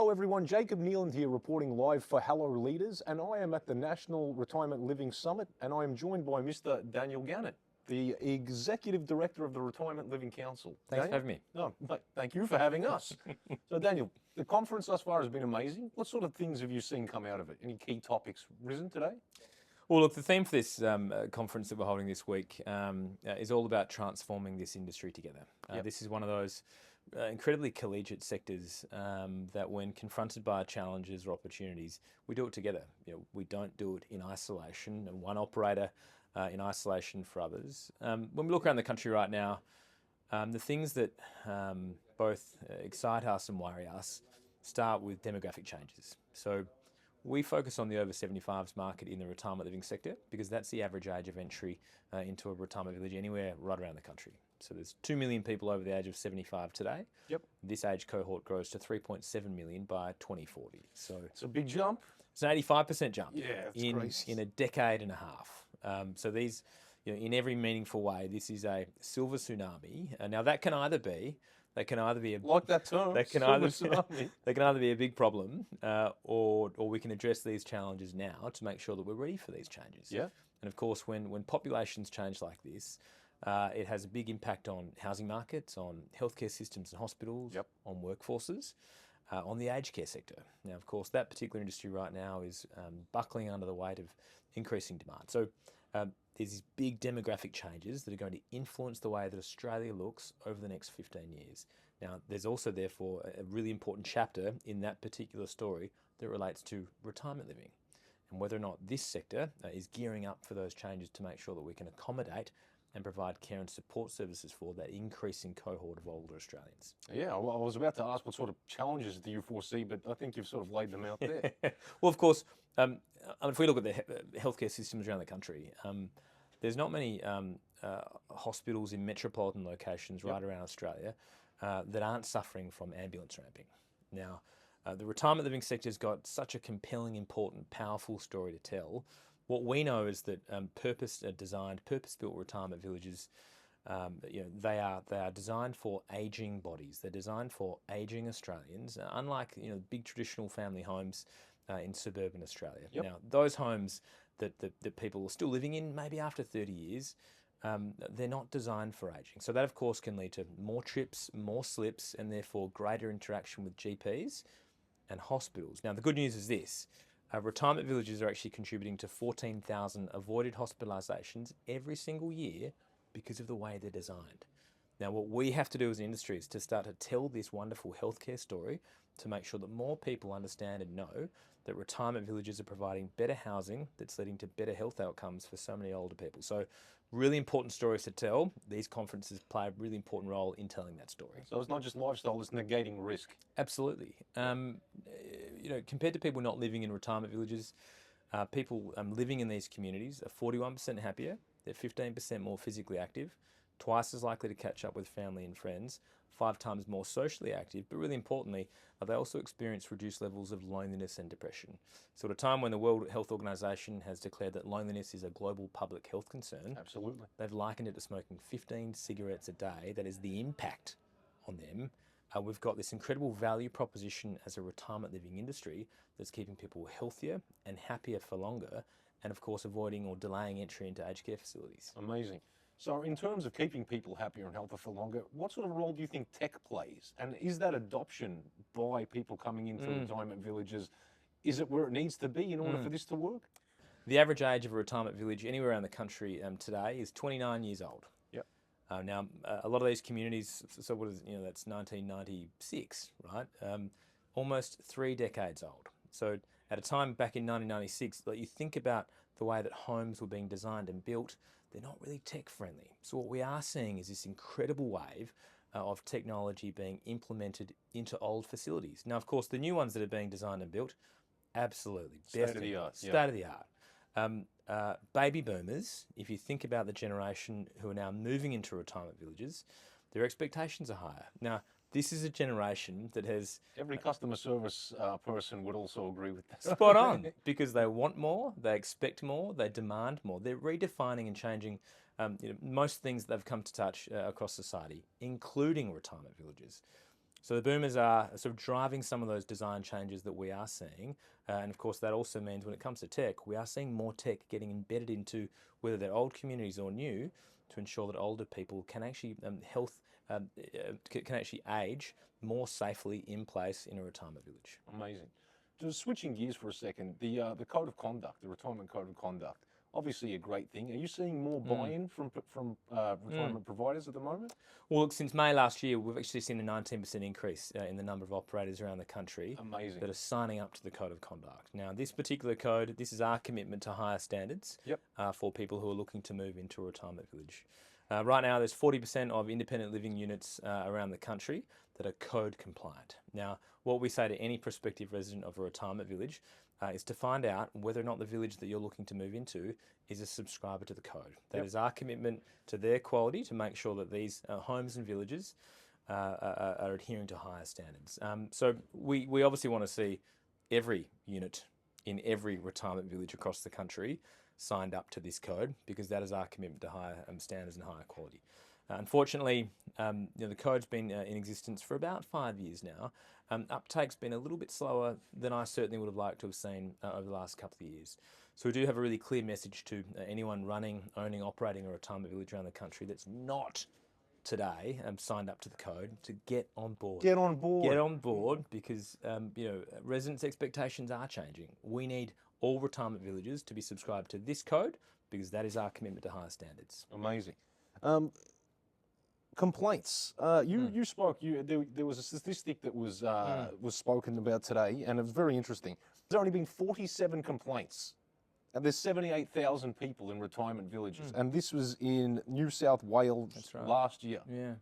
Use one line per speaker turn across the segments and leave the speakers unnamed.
Hello everyone, Jacob Nealand here reporting live for Hello Leaders, and I am at the National Retirement Living Summit, and I am joined by Mr. Daniel Gannon, the Executive Director of the Retirement Living Council.
Thanks for having me.
No, thank you for having us. So Daniel, the conference thus far has been amazing. What sort of things have you seen come out of it? Any key topics risen today?
Well, look, the theme for this conference that we're holding this week is all about transforming this industry together. This is one of those incredibly collegiate sectors that when confronted by challenges or opportunities, we do it together. We don't do it in isolation, and one operator in isolation for others. When we look around the country right now, the things that both excite us and worry us start with demographic changes. So we focus on the over 75s market in the retirement living sector because that's the average age of entry into a retirement village anywhere right around the country. So there's 2 million people over the age of 75 today.
Yep.
This age cohort grows to 3.7 million by 2040. So
it's a big jump.
It's an 85% jump.
Yeah, it's
in a decade and a half. So these, in every meaningful way, this is a silver tsunami. Now that can either be a
like that term.
They can either be a big problem, or we can address these challenges now to make sure that we're ready for these changes.
Yeah.
And of course, when populations change like this, it has a big impact on housing markets, on healthcare systems and hospitals, on workforces, on the aged care sector. Now, of course, that particular industry right now is buckling under the weight of increasing demand. So there's these big demographic changes that are going to influence the way that Australia looks over the next 15 years. Now, there's also, therefore, a really important chapter in that particular story that relates to retirement living and whether or not this sector is gearing up for those changes to make sure that we can accommodate and provide care and support services for that increasing cohort of older Australians.
Yeah, well, I was about to ask what sort of challenges do you foresee, but I think you've sort of laid them out there.
Well, of course, if we look at the healthcare systems around the country, there's not many hospitals in metropolitan locations right around Australia that aren't suffering from ambulance ramping. Now, the retirement living sector's got such a compelling, important, powerful story to tell. What we know is that purpose-built retirement villages, they are designed for aging bodies. They're designed for aging Australians, unlike big traditional family homes in suburban Australia.
Yep.
Now, those homes that people are still living in, maybe after 30 years, they're not designed for aging. So that, of course, can lead to more trips, more slips, and therefore greater interaction with GPs and hospitals. Now, the good news is this. Retirement villages are actually contributing to 14,000 avoided hospitalisations every single year because of the way they're designed. Now, what we have to do as an industry is to start to tell this wonderful healthcare story to make sure that more people understand and know that retirement villages are providing better housing that's leading to better health outcomes for so many older people. So really important stories to tell. These conferences play a really important role in telling that story.
So it's not just lifestyle, it's negating risk.
Absolutely. Compared to people not living in retirement villages, people living in these communities are 41% happier, they're 15% more physically active, twice as likely to catch up with family and friends, 5 times more socially active, but really importantly, they also experience reduced levels of loneliness and depression. So at a time when the World Health Organization has declared that loneliness is a global public health concern,
absolutely,
they've likened it to smoking 15 cigarettes a day. That is the impact on them. We've got this incredible value proposition as a retirement living industry that's keeping people healthier and happier for longer, and of course avoiding or delaying entry into aged care facilities.
Amazing. So in terms of keeping people happier and healthier for longer, what sort of role do you think tech plays? And is that adoption by people coming into retirement villages, is it where it needs to be in order for this to work?
The average age of a retirement village anywhere around the country today is 29 years old.
Yep.
Now, a lot of these communities, so what is, that's 1996, right? Almost 3 decades old. So at a time back in 1996, you think about the way that homes were being designed and built, they're not really tech friendly. So what we are seeing is this incredible wave of technology being implemented into old facilities. Now, of course, the new ones that are being designed and built, absolutely.
State of the art.
State of the art. Baby boomers, if you think about the generation who are now moving into retirement villages, their expectations are higher. Now, this is a generation that has...
Every customer service person would also agree with that.
Spot on, because they want more, they expect more, they demand more. They're redefining and changing most things they've come to touch across society, including retirement villages. So the boomers are sort of driving some of those design changes that we are seeing. And of course, that also means when it comes to tech, we are seeing more tech getting embedded into whether they're old communities or new to ensure that older people can actually can actually age more safely in place in a retirement village.
Amazing. Just switching gears for a second, the code of conduct, the retirement code of conduct, obviously a great thing. Are you seeing more buy-in from retirement providers at the moment?
Well, look, since May last year, we've actually seen a 19% increase in the number of operators around the country
Amazing.
that are signing up to the Code of Conduct. Now, this particular code, this is our commitment to higher standards
Yep.
for people who are looking to move into a retirement village. Right now, there's 40% of independent living units around the country that are code compliant. Now, what we say to any prospective resident of a retirement village is to find out whether or not the village that you're looking to move into is a subscriber to the code. That is our commitment to their quality to make sure that these homes and villages are adhering to higher standards. So we obviously want to see every unit in every retirement village across the country signed up to this code, because that is our commitment to higher standards and higher quality. Unfortunately, the code's been in existence for about 5 years now. Uptake's been a little bit slower than I certainly would have liked to have seen over the last couple of years. So we do have a really clear message to anyone running, owning, operating a retirement village around the country that's not today signed up to the code to get on board.
Get on board.
Get on board, because residents' expectations are changing. We need all retirement villages to be subscribed to this code, because that is our commitment to higher standards.
Amazing. Complaints. You spoke. There was a statistic that was spoken about today, and it was very interesting. There's only been 47 complaints, and there's 78,000 people in retirement villages, and this was in New South Wales last year.
Yeah.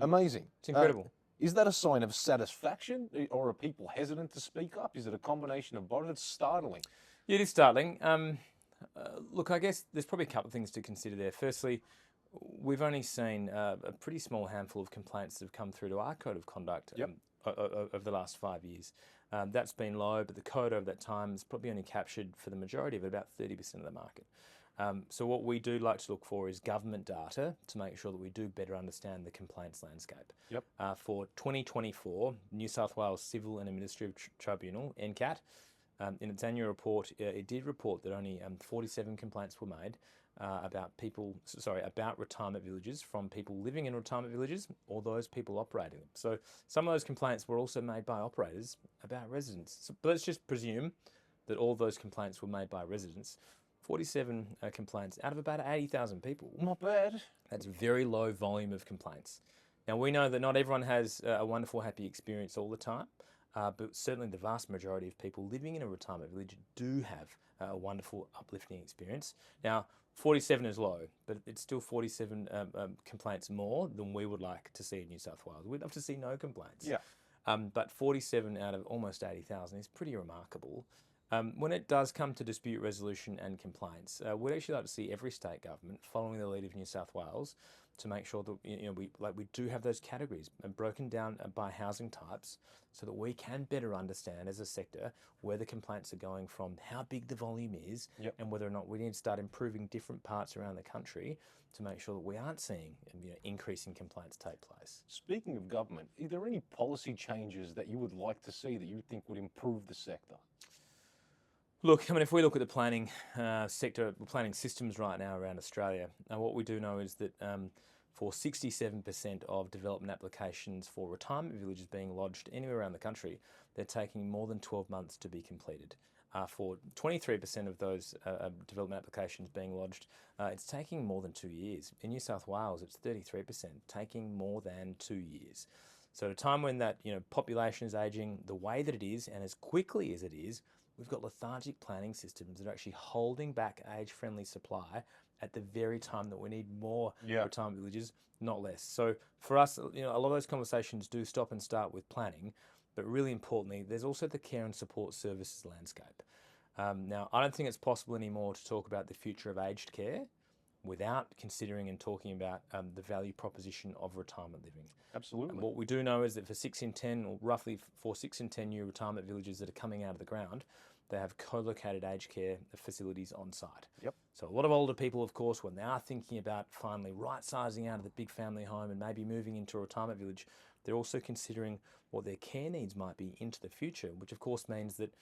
Amazing.
It's incredible.
Is that a sign of satisfaction, or are people hesitant to speak up? Is it a combination of both? It's startling.
Yeah, it is startling. Look, I guess there's probably a couple of things to consider there. Firstly, we've only seen a pretty small handful of complaints that have come through to our code of conduct over the last 5 years. That's been low, but the code over that time has probably only captured, for the majority of it, about 30% of the market. So what we do like to look for is government data to make sure that we do better understand the complaints landscape.
Yep.
For 2024, New South Wales Civil and Administrative Tribunal, NCAT, in its annual report, it did report that only 47 complaints were made about retirement villages from people living in retirement villages or those people operating them. So some of those complaints were also made by operators about residents. So let's just presume that all those complaints were made by residents. 47 complaints out of about 80,000 people.
Not bad.
That's a very low volume of complaints. Now, we know that not everyone has a wonderful, happy experience all the time, but certainly the vast majority of people living in a retirement village do have a wonderful, uplifting experience. Now, 47 is low, but it's still 47 complaints more than we would like to see in New South Wales. We'd love to see no complaints.
Yeah.
But 47 out of almost 80,000 is pretty remarkable. When it does come to dispute resolution and complaints, we'd actually like to see every state government following the lead of New South Wales to make sure that we do have those categories broken down by housing types, so that we can better understand as a sector where the complaints are going from, how big the volume is, and whether or not we need to start improving different parts around the country to make sure that we aren't seeing increasing complaints take place.
Speaking of government, are there any policy changes that you would like to see that you think would improve the sector?
Look, I mean, if we look at the planning sector, planning systems right now around Australia, what we do know is that for 67% of development applications for retirement villages being lodged anywhere around the country, they're taking more than 12 months to be completed. For 23% of those development applications being lodged, it's taking more than 2 years. In New South Wales, it's 33%, taking more than 2 years. So at a time when that population is ageing the way that it is, and as quickly as it is, we've got lethargic planning systems that are actually holding back age-friendly supply at the very time that we need more retirement villages, not less. So for us, a lot of those conversations do stop and start with planning, but really importantly, there's also the care and support services landscape. Now, I don't think it's possible anymore to talk about the future of aged care without considering and talking about the value proposition of retirement living.
Absolutely.
And what we do know is that for 6 in 10, or roughly for 6 in 10 new retirement villages that are coming out of the ground, they have co-located aged care facilities on site.
Yep.
So a lot of older people, of course, when they are thinking about finally right-sizing out of the big family home and maybe moving into a retirement village, they're also considering what their care needs might be into the future, which of course means that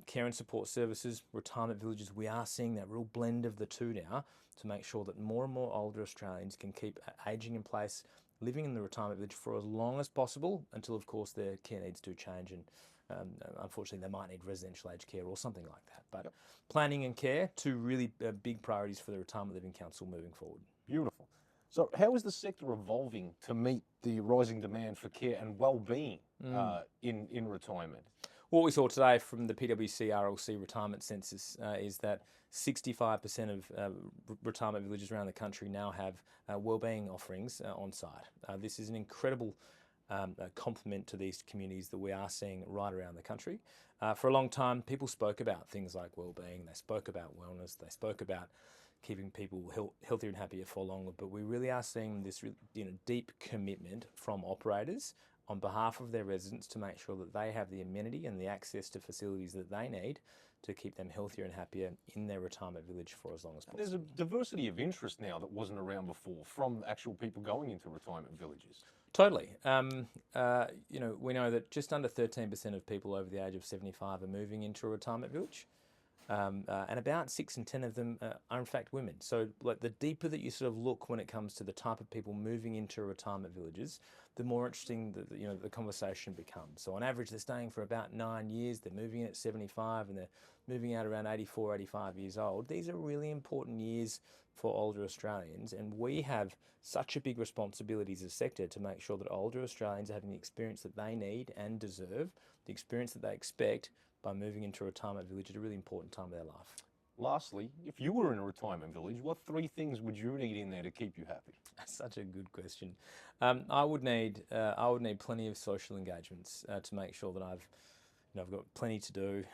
care and support services, retirement villages, we are seeing that real blend of the two now to make sure that more and more older Australians can keep ageing in place, living in the retirement village for as long as possible until, of course, their care needs do change and unfortunately they might need residential aged care or something like that. But planning and care, two really big priorities for the Retirement Living Council moving forward.
Beautiful. So how is the sector evolving to meet the rising demand for care and well-being in retirement?
What we saw today from the PwC RLC retirement census is that 65% of retirement villages around the country now have wellbeing offerings on site. This is an incredible complement to these communities that we are seeing right around the country. For a long time, people spoke about things like wellbeing, they spoke about wellness, they spoke about keeping people healthier and happier for longer, but we really are seeing this deep commitment from operators on behalf of their residents to make sure that they have the amenity and the access to facilities that they need to keep them healthier and happier in their retirement village for as long as possible.
There's a diversity of interest now that wasn't around before from actual people going into retirement villages.
Totally. We know that just under 13% of people over the age of 75 are moving into a retirement village. And about 6 in 10 of them are in fact women. So like the deeper that you sort of look when it comes to the type of people moving into retirement villages, the more interesting the conversation becomes. So on average, they're staying for about 9 years. They're moving in at 75 and they're moving out around 84, 85 years old. These are really important years for older Australians, and we have such a big responsibility as a sector to make sure that older Australians are having the experience that they need and deserve, the experience that they expect by moving into a retirement village at a really important time of their life.
Lastly, if you were in a retirement village, what 3 things would you need in there to keep you happy?
That's such a good question. I would need plenty of social engagements to make sure that I've got plenty to do.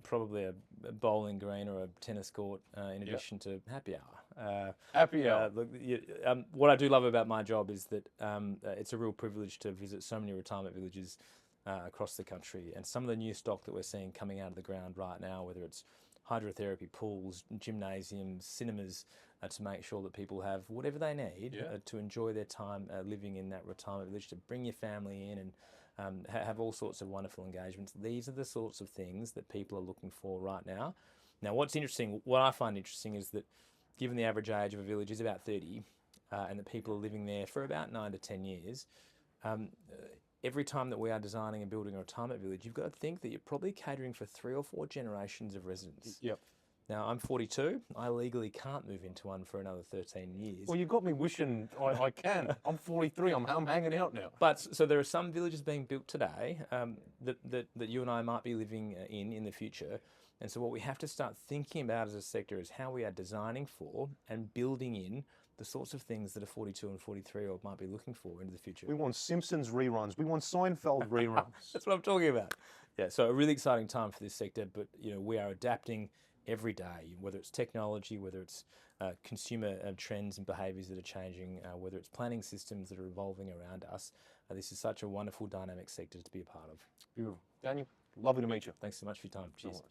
Probably a bowling green or a tennis court in addition to happy hour.
Happy hour.
What I do love about my job is that it's a real privilege to visit so many retirement villages across the country, and some of the new stock that we're seeing coming out of the ground right now, whether it's hydrotherapy pools, gymnasiums, cinemas, to make sure that people have whatever they need to enjoy their time living in that retirement village, to bring your family in and have all sorts of wonderful engagements. These are the sorts of things that people are looking for right now. Now, what I find interesting is that given the average age of a village is about 30, and that people are living there for about 9 to 10 years, every time that we are designing and building a retirement village, you've got to think that you're probably catering for 3 or 4 generations of residents.
Yep.
Now, I'm 42. I legally can't move into one for another 13 years.
Well, you got me wishing I can. I'm 43. I'm hanging out now.
But so there are some villages being built today that you and I might be living in the future. And so what we have to start thinking about as a sector is how we are designing for and building in the sorts of things that a 42 and 43-year-old might be looking for into the future.
We want Simpsons reruns. We want Seinfeld reruns.
That's what I'm talking about. Yeah, so a really exciting time for this sector, but we are adapting every day, whether it's technology, whether it's consumer trends and behaviours that are changing, whether it's planning systems that are evolving around us. This is such a wonderful dynamic sector to be a part of.
Beautiful. Daniel, lovely to meet you.
Thanks so much for your time. Cheers.